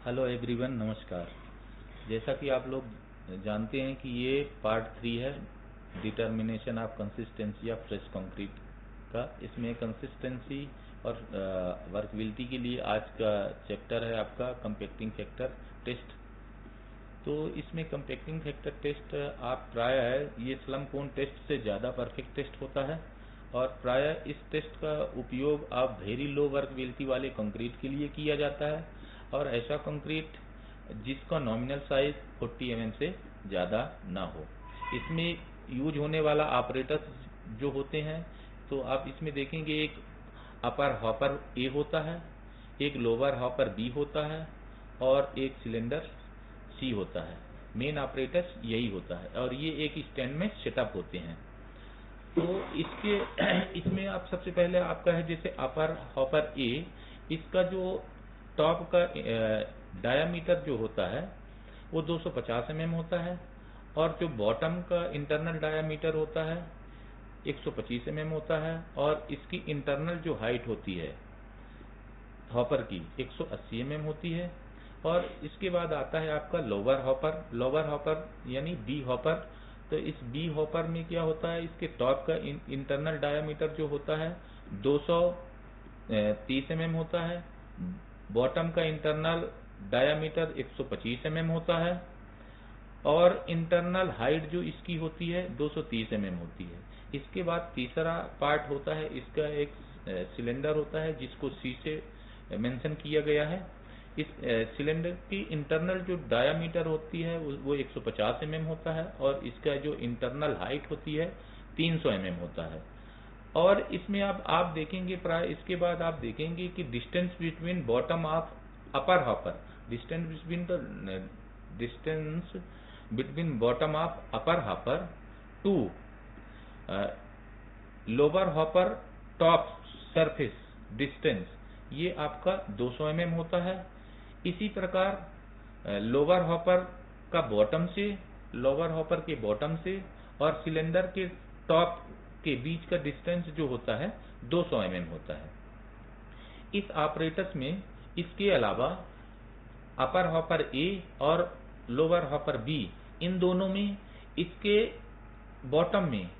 Hello everyone, नमस्कार। जैसा कि आप लोग जानते हैं कि ये पार्ट 3 है determination of consistency of fresh concrete का। इसमें कंसिस्टेंसी और वर्कबिलिटी के लिए आज का चैप्टर है आपका कंपैक्टिंग फैक्टर टेस्ट। तो इसमें कंपैक्टिंग फैक्टर टेस्ट आप प्रायः ये स्लम कोन टेस्ट से ज़्यादा परफेक्ट टेस्ट होता है और प्रायः इस टेस्ट का उपयोग आप वेरी लो वर्कबिलिटी वाले कंक्रीट के लिए किया जाता है और ऐसा कंक्रीट जिसका नॉमिनल साइज 40 mm से ज़्यादा ना हो। इसमें यूज होने वाला ऑपरेटर्स जो होते हैं तो आप इसमें देखेंगे एक अपर हॉपर ए होता है, एक लोअर हॉपर बी होता है और एक सिलेंडर सी होता है। मेन ऑपरेटर्स यही होता है और ये एक स्टैंड में सेटअप होते हैं। तो इसके इसमें आप सबसे पहले आपका है जैसे अपर हॉपर ए, इसका जो टॉप का डायामीटर जो होता है वो 250 mm होता है और जो बॉटम का इंटरनल डायामीटर होता है 125 mm होता है और इसकी इंटरनल जो हाइट होती है हॉपर की 180 mm होती है। और इसके बाद आता है आपका लोअर हॉपर यानी बी हॉपर। तो इस बी हॉपर में क्या होता है, इसके टॉप का इंटरनल डायामीटर जो होता है 230 mm होता है, बॉटम का इंटरनल डायामीटर 125 mm होता है और इंटरनल हाइट जो इसकी होती है 230 mm होती है। इसके बाद तीसरा पार्ट होता है, इसका एक सिलेंडर होता है जिसको सी से मेंशन किया गया है। इस सिलेंडर की इंटरनल जो डायामीटर होती है वो 150 mm होता है और इसका जो इंटरनल हाइट होती है 300 mm होता है। और इसमें आप देखेंगे प्राय इसके बाद आप देखेंगे कि distance between bottom of upper hopper, distance between bottom of upper hopper to lower hopper top surface distance ये आपका 200 mm होता है। इसी प्रकार लोअर हॉपर का बॉटम से, लोअर हॉपर के बॉटम से और सिलेंडर के टॉप के बीच का डिस्टेंस जो होता है 200 mm होता है। इस ऑपरेटस में इसके अलावा अपर हॉपर ए और लोअर हॉपर बी इन दोनों में इसके बॉटम में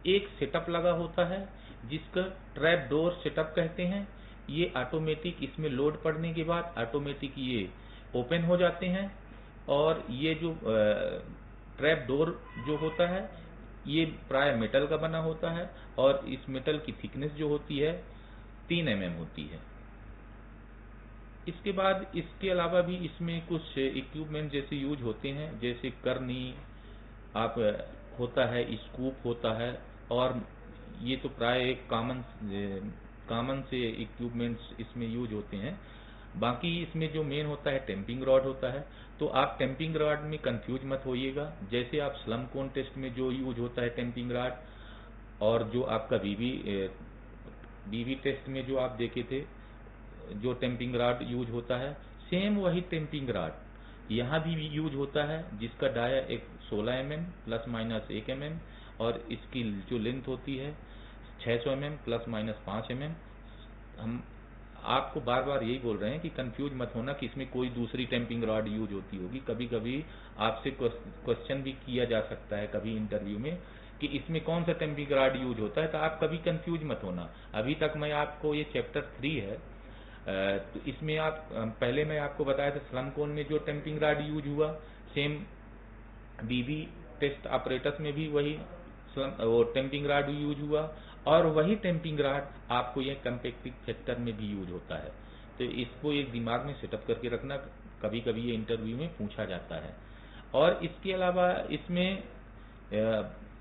एक सेटअप लगा होता है जिसका ट्रैप डोर सेटअप कहते हैं। ये ऑटोमेटिक इसमें लोड पड़ने के बाद ऑटोमेटिक ये ओपन हो जाते हैं और ये जो ट्रैप डोर जो होता है ये प्राय मेटल का बना होता है और इस मेटल की थिकनेस जो होती है 3 mm होती है। इसके बाद इसके अलावा भी इसमें कुछ इक्विपमेंट जैसे यूज होते हैं, जैसे करनी आप होता है, स्कूप होता है और ये तो प्राय एक कॉमन से इक्विपमेंट्स इसमें यूज होते हैं। बाकी इसमें जो मेन होता है टेम्पिंग रॉड होता है। तो आप टेम्पिंग रॉड में कंफ्यूज मत होइएगा। जैसे आप स्लम कोन टेस्ट में जो यूज होता है टेम्पिंग रॉड और जो आपका बीवी टेस्ट में जो आप देखे थे जो टेम्पिंग रॉड यूज होता है, सेम वही टेम्पिंग रॉड यहाँ भी यूज होता है जिसका डाया एक 16 mm प्लस माइनस 1 mm और इसकी जो लेंथ होती है 600 mm प्लस माइनस 5 mm। हम आपको बार बार यही बोल रहे हैं कि कंफ्यूज मत होना कि इसमें कोई दूसरी टेम्पिंग रॉड यूज होती होगी। कभी कभी आपसे क्वेश्चन भी किया जा सकता है कभी इंटरव्यू में कि इसमें कौन सा टेम्पिंग रॉड यूज होता है, तो आप कभी कंफ्यूज मत होना। अभी तक मैं आपको ये चैप्टर 3 है तो इसमें आप पहले मैं आपको बताया था स्लम कोन में जो टेम्पिंग रॉड यूज हुआ सेम बीबी टेस्ट ऑपरेटर्स में भी वही वो टेम्पिंग रॉड यूज हुआ और वही टेम्पिंग रॉड आपको ये कंपैक्टिंग फैक्टर में भी यूज होता है। तो इसको एक दिमाग में सेटअप करके रखना, कभी कभी ये इंटरव्यू में पूछा जाता है। और इसके अलावा इसमें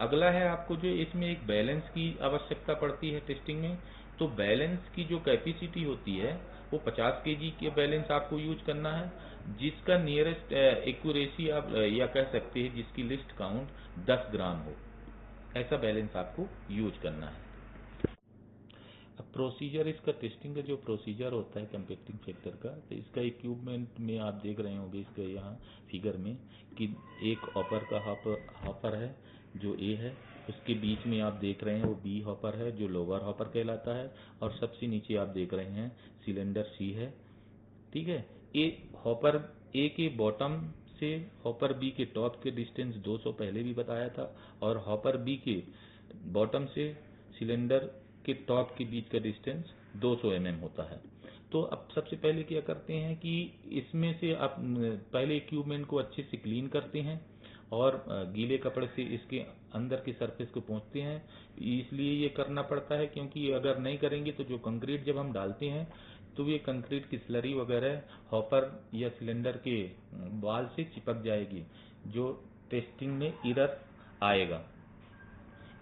अगला है आपको जो इसमें एक बैलेंस की आवश्यकता पड़ती है टेस्टिंग में। तो बैलेंस की जो कैपेसिटी होती है वो 50 kg के बैलेंस आपको यूज करना है जिसका नियरेस्ट एक्यूरेसी आप या कह सकते हैं जिसकी लिस्ट काउंट 10 ग्राम हो, ऐसा बैलेंस आपको यूज करना है। अब प्रोसीजर, इसका टेस्टिंग का जो प्रोसीजर होता है कंपैक्टिंग फैक्टर का, तो इसका इक्विपमेंट में आप देख रहे होंगे इसके यहाँ फिगर में कि एक हॉपर का हॉपर है जो ए है, उसके बीच में आप देख रहे हैं वो बी हॉपर है जो लोअर हॉपर कहलाता है और सबसे नीचे आप देख रहे हैं सिलेंडर सी है। ठीक है, ए हॉपर ए के बॉटम से हॉपर बी के टॉप के डिस्टेंस 200 पहले भी बताया था, और हॉपर बी के बॉटम से सिलेंडर के टॉप के बीच का डिस्टेंस 200 mm होता है। तो अब सबसे पहले क्या करते हैं कि इसमें से आप पहले इक्विपमेंट को अच्छे से क्लीन करते हैं और गीले कपड़े से इसके अंदर की सरफेस को पोंछते हैं। इसलिए ये करना पड़ता है क्योंकि अगर नहीं करेंगे तो जो कंक्रीट जब हम डालते हैं तो ये कंक्रीट की स्लरी वगैरह हॉपर या सिलेंडर के वाल से चिपक जाएगी, जो टेस्टिंग में एरर आएगा।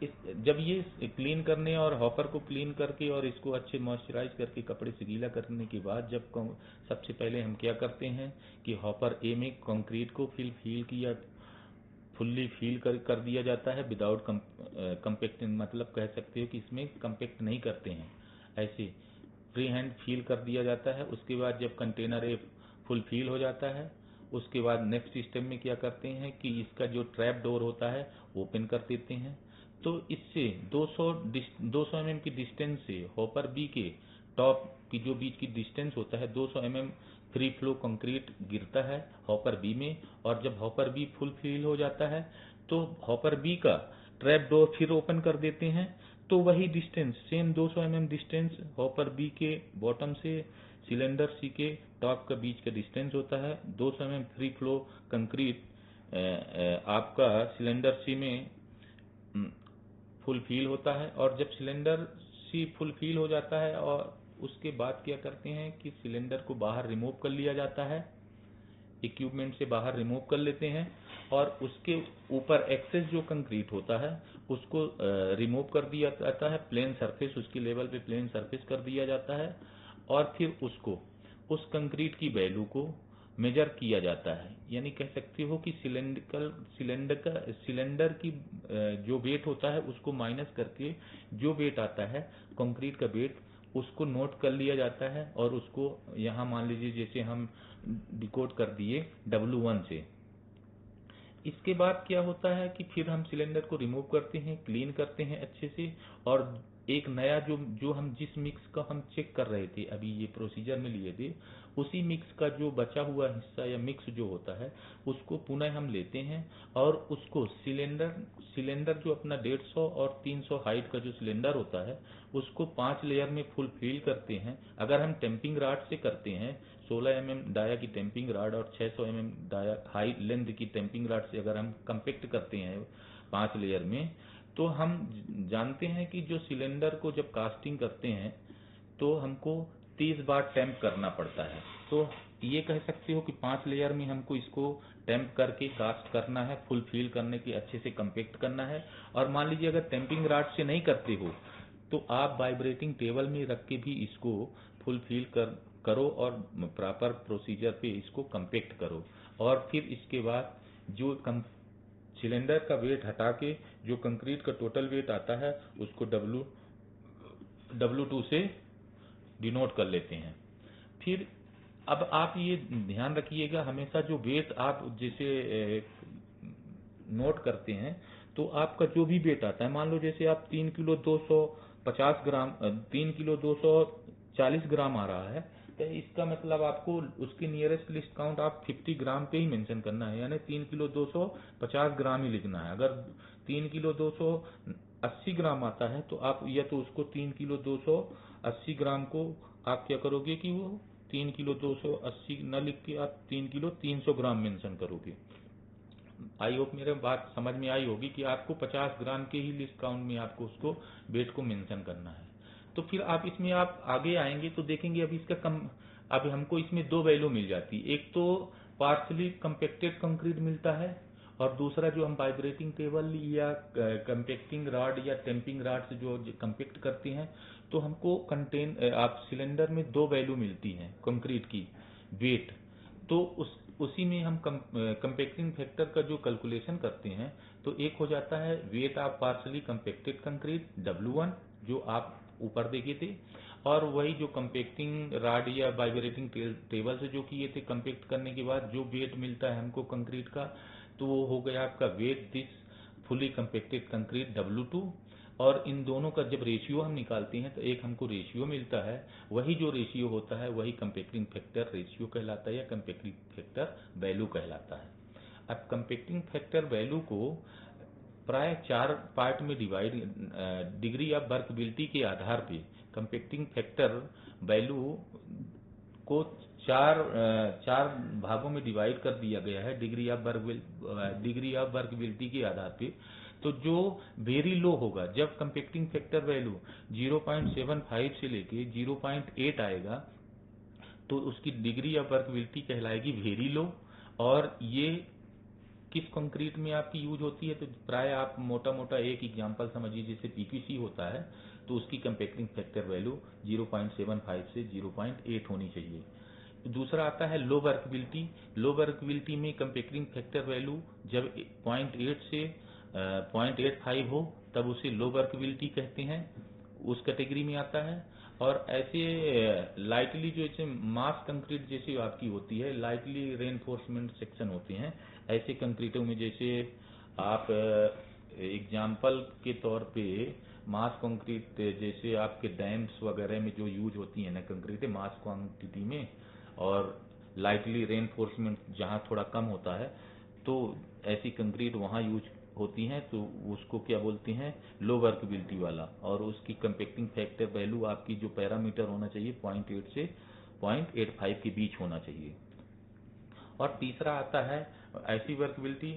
जब ये क्लीन करने और हॉपर को क्लीन करके और इसको अच्छे मॉइस्चराइज करके कपड़े से गीला करने के बाद जब सबसे पहले हम क्या करते हैं कि हॉपर ए में कंक्रीट को फील किया फुल्ली फील कर दिया जाता है विदाउट कंपेक्टिंग, मतलब कह सकते हो कि इसमें कंपेक्ट नहीं करते हैं, ऐसे फ्री हैंड फील कर दिया जाता है। उसके बाद जब कंटेनर ए फुल फील हो जाता है, उसके बाद नेक्स्ट स्टेप में क्या करते हैं कि इसका जो ट्रैप डोर होता है ओपन कर देते हैं। तो इससे 200 mm की डिस्टेंस से हॉपर बी के टॉप की जो बीच की डिस्टेंस होता है 200 mm फ्री फ्लो कंक्रीट गिरता है हॉपर बी में, और जब हॉपर बी फुल फिल हो जाता है तो हॉपर बी का ट्रैप डोर फिर ओपन कर देते हैं। तो वही distance same 200 mm distance hopper B के बॉटम से सिलेंडर सी के टॉप का बीच का डिस्टेंस होता है। 200 mm फ्री फ्लो कंक्रीट आपका सिलेंडर सी में फुल फिल होता है, और जब सिलेंडर सी फुल फिल हो जाता है और उसके बाद क्या करते हैं कि सिलेंडर को बाहर रिमूव कर लिया जाता है, इक्विपमेंट से बाहर रिमूव कर लेते हैं, और उसके ऊपर एक्सेस जो कंक्रीट होता है उसको रिमूव कर दिया जाता है, प्लेन सरफेस उसकी लेवल पे प्लेन सरफेस कर दिया जाता है, और फिर उसको उस कंक्रीट की वैल्यू को मेजर किया जाता है। यानी कह सकते हो कि सिलेंडर की जो वेट होता है उसको माइनस करके जो वेट आता है कंक्रीट का वेट उसको नोट कर लिया जाता है, और उसको यहाँ मान लीजिए जैसे हम डिकोड कर दिए W1 से। इसके बाद क्या होता है कि फिर हम सिलेंडर को रिमूव करते हैं, क्लीन करते हैं अच्छे से, और एक नया जो हम जिस मिक्स का हम चेक कर रहे थे अभी ये प्रोसीजर में लिए थे, उसी मिक्स का जो बचा हुआ हिस्सा या मिक्स जो होता है उसको पुनः हम लेते हैं और उसको सिलेंडर जो अपना 150 और 300 हाइट का जो सिलेंडर होता है उसको 5 लेयर में फुल फिल करते हैं। अगर हम टेम्पिंग राड से करते हैं 16 mm डाया की टेम्पिंग राड और 600 mm डाया हाई लेंथ की टेम्पिंग राड से अगर हम कंपेक्ट करते हैं 5 लेयर में, तो हम जानते हैं कि जो सिलेंडर को जब कास्टिंग करते हैं तो हमको 30 बार टैंप करना पड़ता है। तो ये कह सकते हो कि 5 लेयर में हमको इसको टैंप करके कास्ट करना है, फुल फिल करने के अच्छे से कंपेक्ट करना है। और मान लीजिए अगर टैंपिंग राड से नहीं करते हो तो आप वाइब्रेटिंग टेबल में रख के भी इसको फुल फिल करो और प्रॉपर प्रोसीजर पे इसको कंपेक्ट करो, और फिर इसके बाद जो सिलेंडर का वेट हटा के जो कंक्रीट का टोटल वेट आता है उसको W2 से डिनोट कर लेते हैं। फिर अब आप ये ध्यान रखिएगा हमेशा जो वेट आप जैसे नोट करते हैं तो आपका जो भी वेट आता है, मान लो जैसे आप 3 किलो 250 ग्राम 3 किलो 240 ग्राम आ रहा है, तो इसका मतलब आपको उसके नियरेस्ट लिस्ट काउंट आप 50 ग्राम पे ही मेंशन करना है, यानी 3 किलो 250 ग्राम ही लिखना है। अगर 3 किलो 280 ग्राम आता है तो आप या तो उसको 3 किलो 280 ग्राम को आप क्या करोगे कि वो 3 किलो 280 न लिख के आप 3 किलो 300 ग्राम मेंशन करोगे। आई होप मेरे बात समझ में आई होगी कि आपको 50 ग्राम के ही लिस्ट काउंट में आपको उसको वेट को मेंशन करना है। तो फिर आप इसमें आप आगे आएंगे तो देखेंगे अभी इसका अब हमको इसमें दो वैल्यू मिल जाती है, एक तो पार्शली कंपेक्टेड कंक्रीट मिलता है और दूसरा जो हम वाइब्रेटिंग टेबल या कंपेक्टिंग रॉड या टेम्पिंग रॉड से जो कंपेक्ट करते हैं तो हमको आप सिलेंडर में दो वैल्यू मिलती हैं कंक्रीट की वेट। तो उसी में हम कंपेक्टिंग फैक्टर का जो कैलकुलेशन करते हैं तो एक हो जाता है weight of partially compacted concrete W1 जो आप ऊपर देखे थे, और वही जो कंपेक्टिंग रॉड या वाइब्रेटिंग टेबल से जो किए थे कंपेक्ट करने के बाद जो वेट मिलता है हमको कंक्रीट का, तो वो हो गया आपका weight this fully compacted concrete W2। और इन दोनों का जब रेशियो हम निकालते हैं तो एक हमको रेशियो मिलता है, वही जो रेशियो होता है वही कंपैक्टिंग फैक्टर रेशियो कहलाता है या कंपैक्टिंग फैक्टर वैल्यू कहलाता है। अब कंपैक्टिंग फैक्टर वैल्यू को प्राय 4 पार्ट में डिवाइड, डिग्री ऑफ वर्कबिलिटी के आधार पे कंपैक्टिंग फैक्टर वैल्यू को चार भागों में डिवाइड कर दिया गया है डिग्री ऑफ वर्कबिलिटी के आधार पे। तो जो वेरी लो होगा, जब कंपैक्टिंग फैक्टर वैल्यू 0.75 से लेके 0.8 आएगा तो उसकी डिग्री ऑफ वर्कबिलिटी कहलाएगी वेरी लो। और ये किस कंक्रीट में आपकी यूज होती है, तो प्राय आप मोटा मोटा एक एग्जांपल समझिए, जैसे पीपीसी होता है तो उसकी कंपैक्टिंग फैक्टर वैल्यू 0.75 से 0.8 होनी चाहिए। दूसरा आता है लो वर्कबिलिटी। लो वर्कबिलिटी में कंपैक्टिंग फैक्टर वैल्यू जब 0.8 से 0.85 हो तब उसे लो वर्कबिलिटी कहते हैं, उस कैटेगरी में आता है। और ऐसे लाइटली जो जैसे मास कंक्रीट जैसे आपकी होती है, लाइटली रेनफोर्समेंट सेक्शन होते हैं, ऐसे कंक्रीटों में जैसे आप एग्जाम्पल के तौर पे मास कंक्रीट जैसे आपके डैम्स वगैरह में जो यूज होती है ना कंक्रीट मास क्वांटिटी में, और लाइटली रेनफोर्समेंट जहाँ थोड़ा कम होता है तो ऐसी कंक्रीट वहाँ यूज होती हैं, तो उसको क्या बोलते हैं, लो वर्कबिलिटी वाला। और उसकी कंपैक्टिंग फैक्टर वैल्यू आपकी जो पैरामीटर होना चाहिए 0.8 से 0.85 के बीच होना चाहिए। और तीसरा आता है ऐसी वर्कबिलिटी,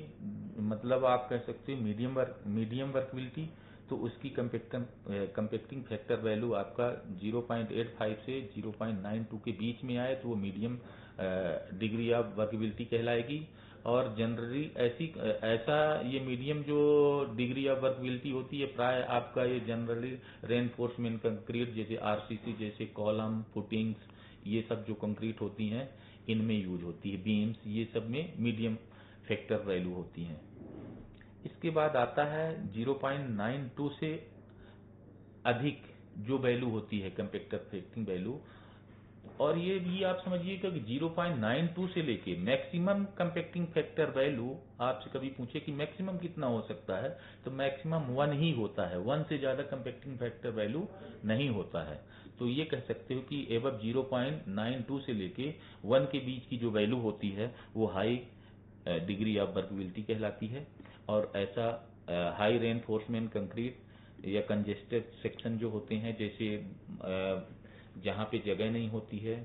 मतलब आप कह सकते हैं मीडियम वर्कबिलिटी, तो उसकी कंपैक्टिंग फैक्टर वैल्यू आपका 0.85 से 0.92 के बीच में आए तो वो मीडियम डिग्री ऑफ वर्कबिलिटी कहलाएगी। और जनरली ऐसा ये मीडियम जो डिग्री ऑफ वर्कबिलिटी होती है प्राय आपका ये जनरली रेनफोर्समेंट कंक्रीट जैसे आरसीसी जैसे कॉलम फुटिंग्स ये सब जो कंक्रीट होती हैं इनमें यूज होती है, बीम्स ये सब में मीडियम फैक्टर वैल्यू होती हैं। इसके बाद आता है 0.92 से अधिक जो वैल्यू होती है कंपैक्टर फैक्टिंग वैल्यू। और ये भी आप समझिएगा कि 0.92 से लेके मैक्सिमम कंपैक्टिंग फैक्टर वैल्यू, आपसे कभी पूछे कि मैक्सिमम कितना हो सकता है तो मैक्सिमम 1 ही होता है, 1 से ज्यादा कंपैक्टिंग फैक्टर वैल्यू नहीं होता है। तो ये कह सकते हो कि एबव 0.92 से लेके 1 के बीच की जो वैल्यू होती है वो हाई डिग्री ऑफ वर्कबिलिटी कहलाती है। और ऐसा हाई रेनफोर्समेंट कंक्रीट या कंजेस्टेड सेक्शन जो होते हैं, जैसे जहाँ पे जगह नहीं होती है,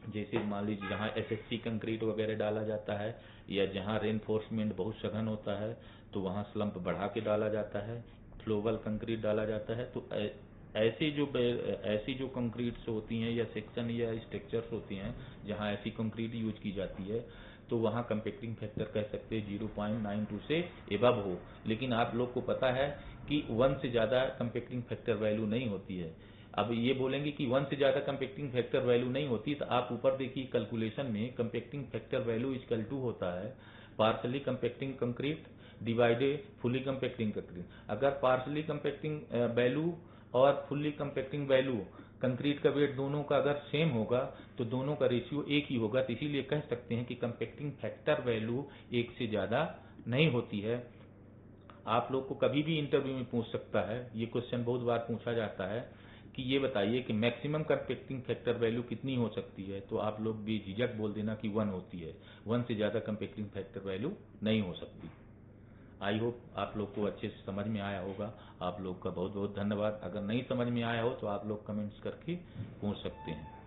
जैसे मान लीजिए जहाँ एसएससी कंक्रीट वगैरह डाला जाता है या जहाँ रेनफोर्समेंट बहुत सघन होता है तो वहाँ स्लम्प बढ़ा के डाला जाता है, फ्लोवल कंक्रीट डाला जाता है। तो ऐसी जो कंक्रीट्स होती हैं या सेक्शन या स्ट्रक्चर्स होती हैं जहाँ ऐसी कंक्रीट यूज की जाती है तो वहाँ कंपैक्टिंग फैक्टर कह सकते हैं 0.92 से एबव हो। लेकिन आप लोग को पता है कि 1 से ज़्यादा कंपैक्टिंग फैक्टर वैल्यू नहीं होती है। अब ये बोलेंगे कि 1 से ज़्यादा कंपैक्टिंग फैक्टर वैल्यू नहीं होती, तो आप ऊपर देखिए कैलकुलेशन में compacting factor value equal to होता है partially compacting concrete divided fully compacting concrete. अगर पार्शली कंपैक्टिंग वैल्यू और फुल्ली कंपैक्टिंग वैल्यू कंक्रीट का वेट दोनों का अगर सेम होगा तो दोनों का रेशियो एक ही होगा, तो इसीलिए कह सकते हैं कि कंपैक्टिंग फैक्टर वैल्यू 1 से ज़्यादा नहीं होती है। आप लोग को कभी भी इंटरव्यू में पूछ सकता है, ये क्वेश्चन बहुत बार पूछा जाता है कि ये बताइए कि मैक्सिमम कंपैक्टिंग फैक्टर वैल्यू कितनी हो सकती है, तो आप लोग बेझिझक बोल देना कि 1 होती है, 1 से ज़्यादा कंपैक्टिंग फैक्टर वैल्यू नहीं हो सकती। आई होप आप लोग को अच्छे से समझ में आया होगा। आप लोग का बहुत बहुत धन्यवाद। अगर नहीं समझ में आया हो तो आप लोग कमेंट्स करके पूछ सकते हैं।